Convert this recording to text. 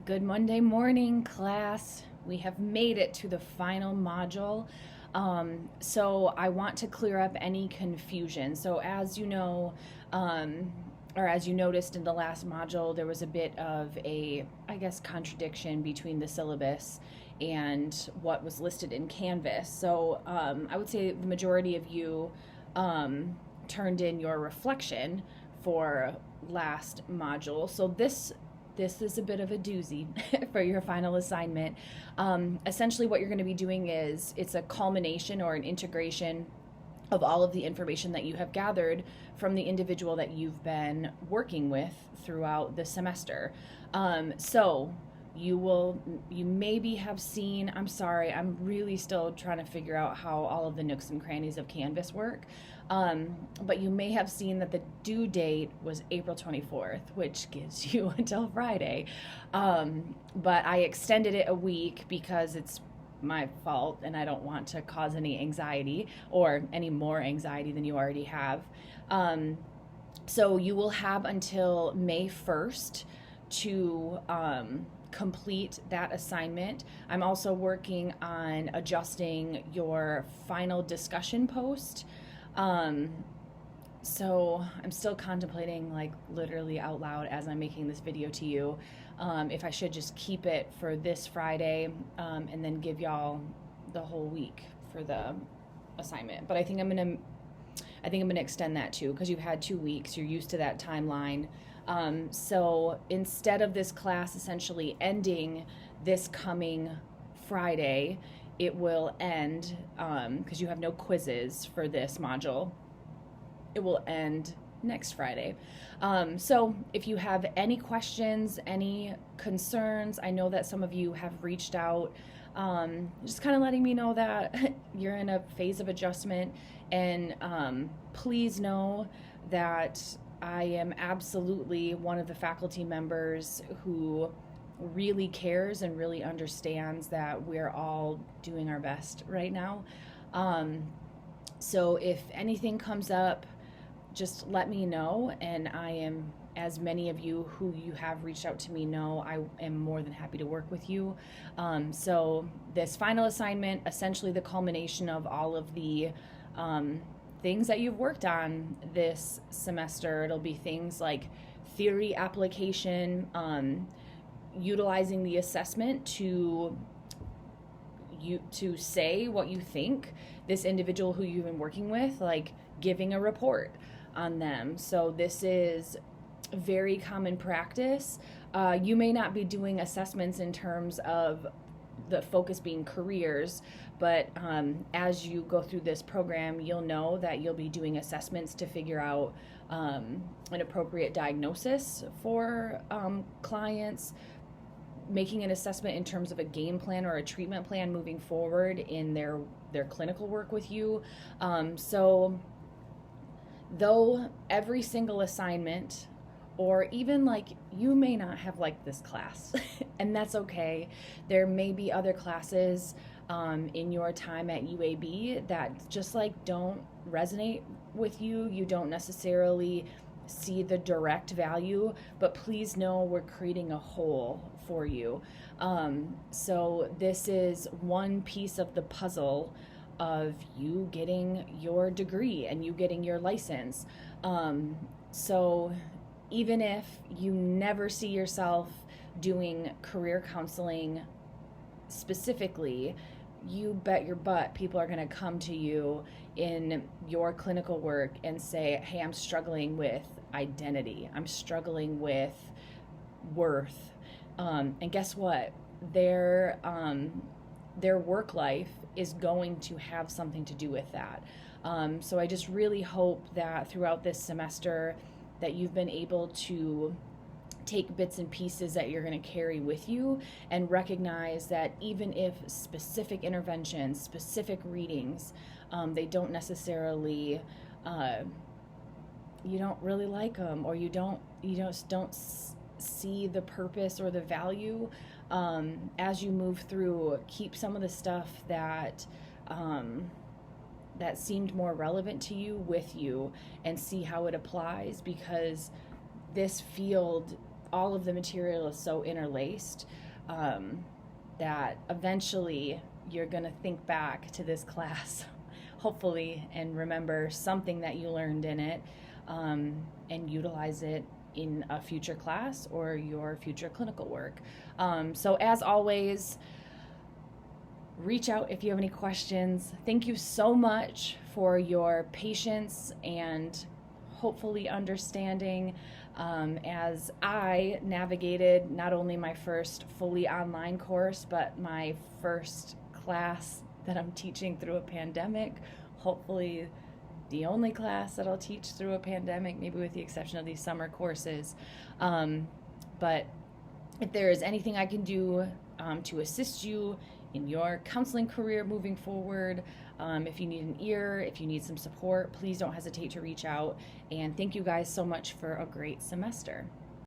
Good Monday morning, class. We have made it to the final module. So I want to clear up any confusion. So as you know, or as you noticed in the last module, there was a bit of a, I guess, contradiction between the syllabus and what was listed in Canvas. So I would say the majority of you turned in your reflection for last module. So this is a bit of a doozy for your final assignment. Essentially, what you're going to be doing is it's a culmination or an integration of all of the information that you have gathered from the individual that you've been working with throughout the semester. So you maybe have seen, I'm sorry, I'm really still trying to figure out how all of the nooks and crannies of Canvas work. But you may have seen that the due date was April 24th, which gives you until Friday. But I extended it a week because it's my fault and I don't want to cause any anxiety or any more anxiety than you already have. So you will have until May 1st to complete that assignment. I'm also working on adjusting your final discussion post. So I'm still contemplating, like literally out loud as I'm making this video to you, if I should just keep it for this Friday and then give y'all the whole week for the assignment. But I think I'm gonna extend that too, because you've had 2 weeks. You're used to that timeline. So instead of this class essentially ending this coming Friday, it will end, because you have no quizzes for this module, it will end next Friday. So if you have any questions, any concerns, I know that some of you have reached out, just kind of letting me know that you're in a phase of adjustment, and please know that I am absolutely one of the faculty members who really cares and really understands that we're all doing our best right now. So if anything comes up, just let me know, and I am, as many of you who you have reached out to me know, I am more than happy to work with you. So this final assignment, essentially the culmination of all of the things that you've worked on this semester. It'll be things like theory application, utilizing the assessment to say what you think this individual who you've been working with, like giving a report on them. So this is very common practice. You may not be doing assessments in terms of the focus being careers, but as you go through this program, you'll know that you'll be doing assessments to figure out an appropriate diagnosis for clients, making an assessment in terms of a game plan or a treatment plan moving forward in their clinical work with you. So though every single assignment, or even like you may not have liked this class and that's okay. There may be other classes in your time at UAB that just like don't resonate with you. You don't necessarily see the direct value, but please know we're creating a whole for you. So this is one piece of the puzzle of you getting your degree and you getting your license. So even if you never see yourself doing career counseling specifically, you bet your butt people are going to come to you in your clinical work and say, hey, I'm struggling with identity. I'm struggling with worth. And guess what? Their work life is going to have something to do with that. So I just really hope that throughout this semester that you've been able to take bits and pieces that you're going to carry with you and recognize that even if specific interventions, specific readings, they don't necessarily, you don't really like them, or you don't see the purpose or the value, as you move through, keep some of the stuff that that seemed more relevant to you with you and see how it applies, because this field all of the material is so interlaced that eventually you're going to think back to this class, hopefully, and remember something that you learned in it, and utilize it in a future class or your future clinical work. So as always, reach out if you have any questions. Thank you so much for your patience and hopefully understanding as I navigated not only my first fully online course, but my first class that I'm teaching through a pandemic. Hopefully the only class that I'll teach through a pandemic, maybe with the exception of these summer courses. But if there is anything I can do to assist you in your counseling career moving forward, if you need an ear, if you need some support, please don't hesitate to reach out. And thank you guys so much for a great semester.